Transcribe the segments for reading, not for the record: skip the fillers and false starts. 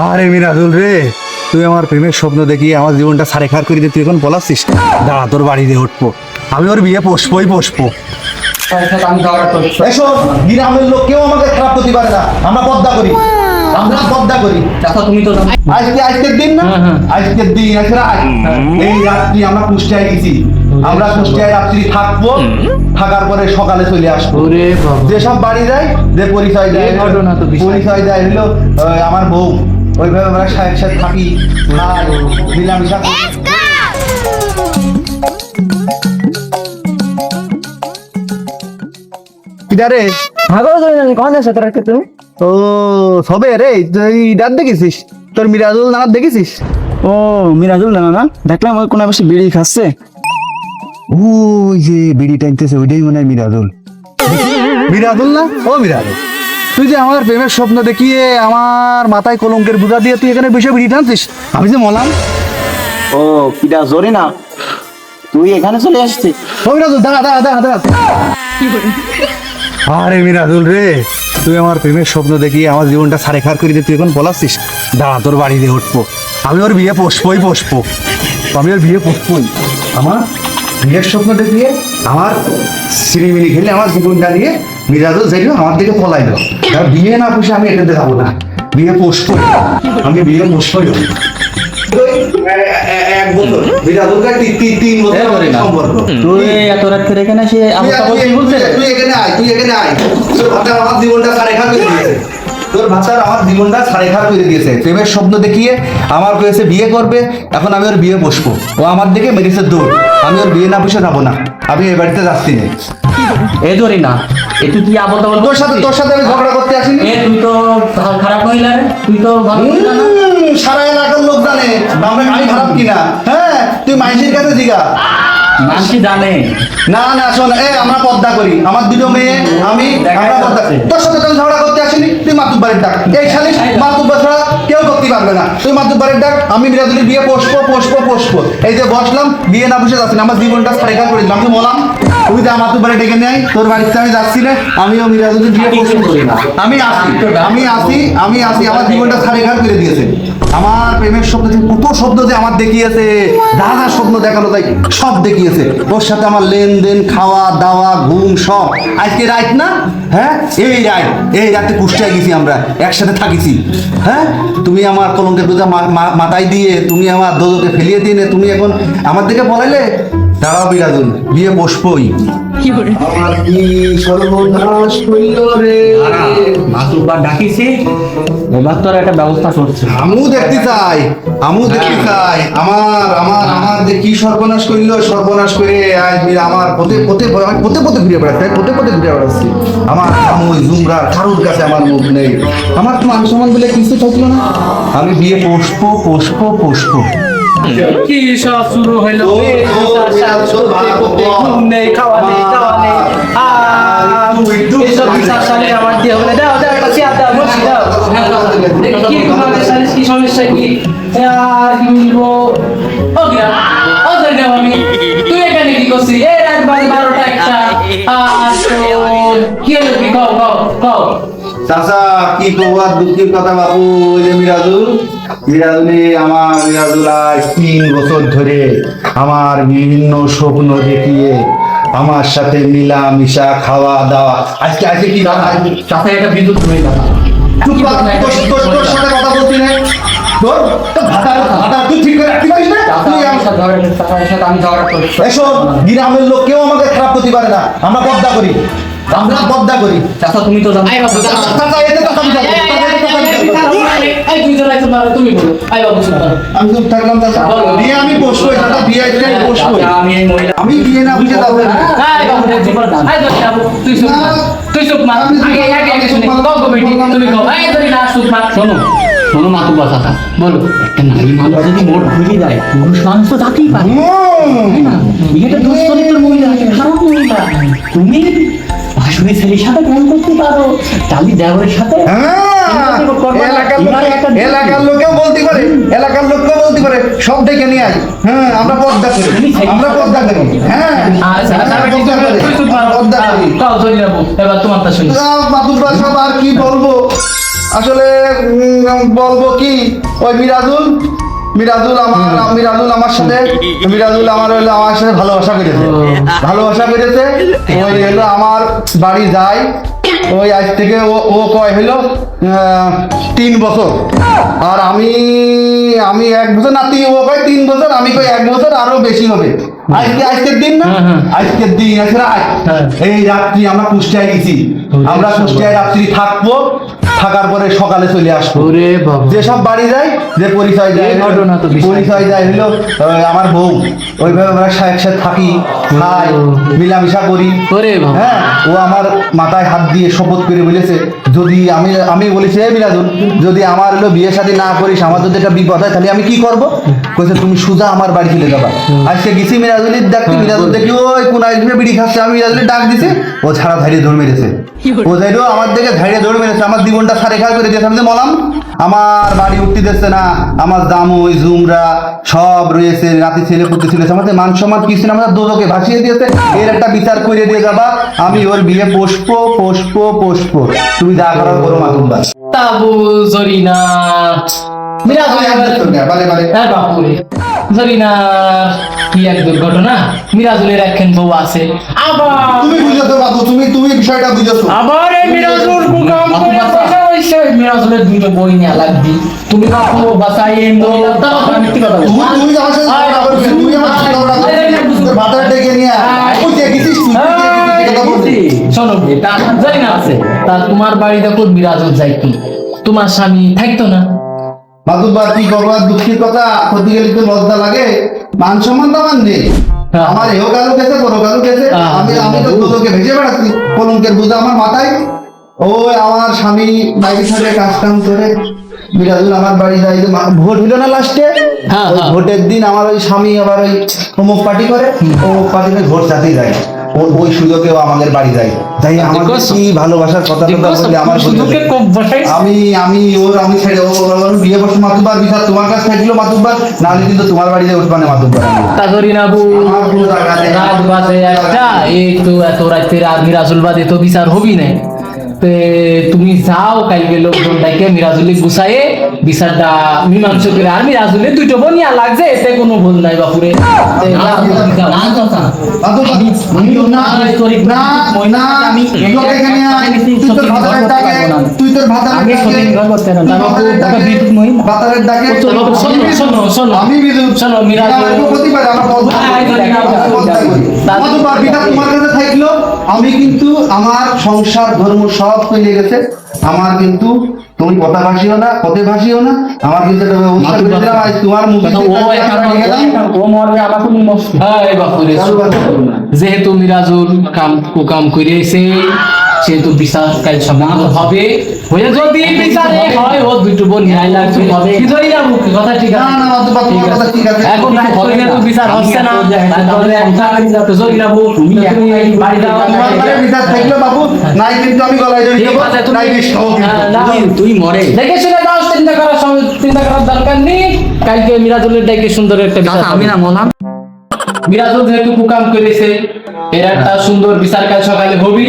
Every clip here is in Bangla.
আরে মিরাজুল রে, তুই আমার প্রেমের স্বপ্ন দেখি আমার জীবনটা সারে খার করে দিয়ে তুই এখন বলাচ্ছিস দাঁড়া তোর বাড়ি দিয়ে উঠবো, আমি ওর বিয়ে পোষবই পোষবো। এসব গ্রামের লোক কেউ আমাকে খারাপ করতে পারে না, আমরা পদ্মা করি, আমরা পদ্মা করি। তুমি তো আজকের দিন না, আজকের দিন আছে না, এই রাত্রি আমরা কুষ্টিয়ায় গেছি, আমরা কুষ্টিয়ায় রাত্রি থাকবো, থাকার পরে সকালে চলে আসবো। যেসব বাড়ি যায় যে পরিচয় দেয়, পরিচয় দেয় হলো আমার বউ, ওইভাবে আমরা একসাথে থাকি, খাই, মিলামিশা করি। কিদারে ও সবে রে, তুই ডাক দেখেছিস? তোর মিরাজুল নানা দেখেছিস? ও মিরাজুল না না দেখলাম ওই কোন বসে বিড়ি খাচ্ছে। ওই যে বিড়ি টানতেছে ওইটাই মনে হয় মিরাজুল। মিরাজুল না? ও মিরাজুল, তুই যে আমার প্রেমের স্বপ্ন দেখিয়ে আমার মাথায় কলঙ্কের বুঝা দিয়ে তুই এখানে বসে বিড়ি টানছিস, আমি যে মলাম। ও কিটা জোরে না, তুই এখানে চলে আসছিস? ও মিরাজুল দাঁড়া দাঁড়া দাঁড়া দাঁড়া। আরে মিরাজুল রে, তুই আমার প্রেমের স্বপ্ন দেখিয়ে আমার জীবনটা সারে খার করে দিয়ে তুই এখন বলাচ্ছিস দাঁড়া তোর বাড়ি দিয়ে উঠবো, আমি ওর বিয়ে পোষবই পোষবো, আমি ওর বিয়ে পোষবই। আমার বিয়ের স্বপ্ন দেখিয়ে আমার সিরিমিনি খেলে আমার জীবনটা নিয়ে মিরাজুল যাইল আমার দিকে পলাইলো, বিয়ে না পুষে আমি এটাতে যাবো না, বিয়ে পোষবই, আমি বিয়ে পোষবই। এক বছর মিরাজুলকে 3 বছর সম্পর্ক। তুই এত রাত করে এখানে এসে তুই এখানে আয়, তুই এখানে আয়, তোর ভাতার আমার জীবনটা সাড়ে খার করে দিয়েছে, তোর ভাতার আমার জীবনটা সাড়ে খার করে দিয়েছে। প্রেমের স্বপ্ন দেখিয়ে আমার কয়েছে বিয়ে করবে, এখন আমি ওর বিয়ে বসবো, ও আমার দিকে মেরেছে দৌড়, আমি ওর বিয়ে না বসে যাবো না, আমি এই বাড়িতে যাচ্ছি না। এ ধরি না, এ তুই কি আবল তাবল তোর সাথে আমি ঝগড়া করতে আসিনি। এ তুই তো খারাপ মহিলা রে, তুই তো ভালো মহিলা না। সারা এলাকার লোক জানে আমি খারাপ কিনা। হ্যাঁ, তুই মাইসির কাছে জিগা, মানুষই জানে। না না শোন, আমরা পদ্মা করি, আমার দুটো মেয়ে, আমি, আমরা পদ্মা। তোর সাথে তো আমি ঝগড়া করতে আসিনি, তুই মাতুব্বারের ডাক, এই শালিশ মাতুব্বার ছাড়া কেউ করতে পারবে না, তুই মাতুব্বারের ডাক, আমি মিরাজুলের বিয়ে পোষবো পোষবো পোষবো। এই যে বসলাম, বিয়ে না বসে যাচ্ছি না, আমার জীবনটা সারেখার করে দিলাম, আমি বললাম তুই যা মাতুব্বারে ডেকে নেয়, তোর বাড়িতে আমি যাচ্ছি না, আমিও মিরাজুলের বিয়ে পোষবো না, আমি আসি, আমার জীবনটা সারেখার করে দিয়েছে। আমার প্রেমের স্বপ্ন যে কত শব্দ যে আমার দেখিয়েছে, দাদা স্বপ্ন দেখানো তাই সব দেখিয়েছে, ওর সাথে আমার লেনদেন, খাওয়া দাওয়া, ঘুম সব। আজকে রাত না, হ্যাঁ এই রাতে কুষ্টিয়ায় গেছি, আমরা একসাথে থাকিছি। হ্যাঁ, তুমি আমার কলঙ্কের বোঝা মাথায় দিয়ে তুমি আমার দোদকে ফেলিয়ে দিয়ে তুমি এখন আমার দিকে বলাইলে, দাঁড়াও বিরাজুল, বিয়ে বসবই। আমার কি সর্বনাশ হইল রে, মাতুব্বার ডাকিছি, এবার তোর একটা ব্যবস্থা করছে। আমিও দেখতে চাই, আমার যে কি সর্বনাশ করলো, সর্বনাশ করে আজ আমার পথে ঘুরে বেড়াচ্ছি, আমার আমুই জুমরার কারোর কাছে আমার মুখ নেই, আমার তো মান সম্মান বলে কিছু থাকলো না, আমি বিয়ে পোষবো। কি সব শুরু হইলো, খাওয়া নেই এসব বিচার সালে আমার দিয়ে হলে দাও একটা চেয়ার দাও, বসি দাও। কি তোমাদের সালে কি সমস্যা কি? আর কি বলবো, আমি তুই এখানে কি করছিস? এই রাত বাজে 12টা 1টা, আর তো কি হলো, কি কও। চাচা কি কবার দুঃখের কথা বাবু, ওই যে মিরাজুল আজ 3 বছর ধরে আমার বিভিন্ন স্বপ্ন দেখিয়ে আমার সাথে মিলামিশা, খাওয়া দাওয়া, আজকে কি সাথে একটা বিদ্যুৎ হয়ে গেল। তোর সাথে কথা বলছি না, তোর ভাতা তুই ঠিক করে রাখতে পারিস না। আমি ঝগড়া করছি। এসব গ্রামের লোক কেউ আমাকে খারাপ করতে পারে না, আমরা পদ্মা করি। চাচা তুমি তো জানো, তুমি বলো। আমি চুপ থাকলাম, বিয়ে আমি বসবই, আমি বিয়ে না বুঝে যাবো না। শোনো মাতুব্বা চাচা, বলো একটা নারী মানুষ যদি মোট ঘুরিয়ে দেয়, পুরুষ মানুষ তো তাকেই পারে, তাই না? এটা দুশ্চরিত্র মহিলা, খারাপ মহিলা, তুমি ভাসুরি ছেলের সাথে প্রেম করতে পারো, টালি দেওয়ার সাথে। এলাকার লোকেও বলতে পারে, সব ডেকে নিয়ে আয়। হ্যাঁ, আমরা পদ্মা করি। হ্যাঁ, এবার তোমারটা শুনি। মাতুব্বা সব আর কি বলবো, আসলে বলবো কি, ওই মিরাজুল আমার সাথে ভালোবাসা করেছে। ওই হলো আমার বাড়ি যায়, ওই আজ থেকে ও কয় হলো 3 বছর, আর আমি 1 বছর না, ও কয় 3 বছর, আমি কই 1 বছর আরো বেশি হবে। আজকের দিন না, আজকের দিন আছে রাত, এই রাত্রি আমরা কুষ্টিয়ায় গেছি, আমরা কুষ্টিয়ায় রাত্রি থাকবো, থাকার পরে সকালে চলে আসবো। ওরে বাবা, যেসব বাড়ি যায়, যে পরিচয় যায়, এই ঘটনা তো বিশাল। পরিচয় যায় হলো আমার বউ, ওইভাবে আমরা একসাথে থাকি, খাই, মিলামিশা করি। ওরে বাবা, হ্যাঁ, ও আমার মাথায় হাত দিয়ে শপথ করে বলেছে, যদি আমি বলেছি এই মিরাজুল, যদি আমার হলো বিয়ে শাদী না করিস, আমার যদি একটা বিপদ হয়, তাহলে আমি কি করব? কইছে তুমি সোজা আমার বাড়ি চলে যাবা। আজকে গেছি মিরাজুলির দেখতে, মিরাজুল দেখি ওই কোন আইসে বিড়ি খাচ্ছে, আমি মিরাজুলির ডাক দিছি, ও ছাড়া ধারিয়ে দৌড় মেরেছে। ও যাইলো আমার দিকে ধারিয়ে দৌড় মেরেছে, আমার জীবনটা সারে খাল করে দিয়েছে। আমি যে বললাম আমার বাড়ি উঠতে দিচ্ছে না, আমার জামুই জুমরা সব রয়েছে, রাতে ছেলে পুত্র ছেলে, আমাদের মান সম্মান কিছু না, আমাদের দোজকে ভাসিয়ে দিয়েছে। এর একটা বিচার করে দিয়ে যাবা, আমি ওর বিয়ে পোষবো। তুমি যা করার করো মাতুব্বা। তাবু জরিনা জরিনা কি এক দুর্ঘটনা, মিরাজুলের একখান বউ আছে, আবার তুমি বুঝেছো বাবু, তুমি বিষয়টা বুঝেছো। আবার এই মিরাজুল কুকাম করে বসে হইছে, মিরাজুলের দুটো বই নিয়ে লাগবি, তুমি বাপু বাসাই এই মহিলা দাও, আমি কি কথা বলবো? তুমি আমার সাথে ঝগড়া করবে, তুমি আমার সাথে ঝগড়া করবে, তোর ভাতার ডেকে নিয়ে ওই যে গেছিস তুই, কথা বলছিস। শোনো, এটা জরিনা আছে, তা তোমার বাড়িতে কোন মিরাজুল যাই কি, তোমার স্বামী থাকতো না? মাতুব্বা কি করবা, দুঃখের কথা, ক্ষতি গেলে তো লজ্জা লাগে, মান সম্মান তো আমার নেই। হ্যাঁ। আমার এও কারো গেছে, বড় কারো গেছে, আমি তো দুটোকে ভেসে বেড়াচ্ছি, কলঙ্কের বোঝা আমার মাথায়। ওই আমার স্বামী বাইরে থাকে কাজ কাম করে, মিরাজুল আমার বাড়ি যায়, যে ভোট হইলো না লাস্টে, হ্যাঁ, হ্যাঁ। ভোটের দিন আমার ওই স্বামী আবার ওই অমুক পার্টি করে, অমুক পার্টিতে ভোট চাতেই যায়, ওই সুযোগেও আমাদের বাড়ি যায়, তাই আমার কি ভালোবাসার কথা বললে আমার সুযোগে কোপ বসাই আমি ছেড়ে ওর বিয়ে বসে মাতুব্বার বিচার তোমার কাছে থাকলো মাতুব্বার, নাহলে কিন্তু তোমার বাড়িতে উঠবা না মাতুব্বার। তা জরিনা বউ আমার কোনো জায়গা নেই। রাত বাজে একটা, এই তো এত রাতে মিরাজুল বাদে তো বিচার হবি না, তুমি যাও কালকে লোকজন ডাকে মিরাজুলি গুছায়ে বিচারটা মীমাংসা করে, আর মিরাজুলি দুটো বনিয়া লাগছে, এতে কোনো ভুল নাই বাপুরে। আমি কিন্তু আমার সংসার ধর্ম সব চলে গেছে, আমার কিন্তু তুমি কথা ভাসিও না, আমার কিন্তু একটা ব্যবস্থা করে দিলাম, আজ তোমার মুখে যেহেতু মিরাজুল কাম করিয়েছে, সেহেতু বিচার কাল সমাপ্ত হবে, হয়ে যদি বিচারে হয় ও দুটো বোন ন্যায় লাগবে কি ধরি না মুখ কথা, ঠিক আছে? না, কথা ঠিক আছে। এখন তো বিচার হচ্ছে না, তাহলে একটা জরি না বউ, তুমি বাড়ি যাও, তোমার ঘরে বিচার থাকলো বাবু, নাই কিন্তু আমি গলায় ধরে দেবো, নাই বিষ খাবো কিন্তু। তুই মরে দেখে শুনে যাও, চিন্তা করার দরকার নেই, কালকে মিরাজুলের ডাকে সুন্দর একটা বিচার আমি না মলাম। মিরাজুল যেহেতু কুকাম করেছে, এর একটা সুন্দর বিচার কাল সকালে হবি,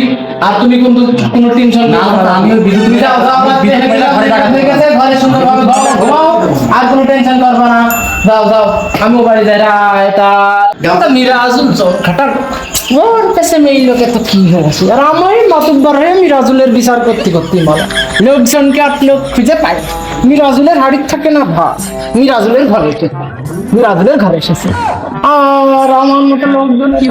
আর তুমি কিন্তু কোনো টেনশন না, আমিও তুমি যাও ঘরে সুন্দরভাবে ঘুমাও, আর কোনো টেনশন করবা না, যাও আমিও বাড়ি যাই। এটা মিরাজুল খাটার ওর কাছে মেয়ে লোকে তো কি হয়েছে, আর আমার মাতুব্বর হয়ে মিরাজুলের বিচার করতে বলা, লোকজনকে আপনি খুঁজে পাই, মিরাজুলের হাড়ির থাকে না ভাত, মিরাজুলের ঘরে এসেছে, আর আমার মতো লোকজন কি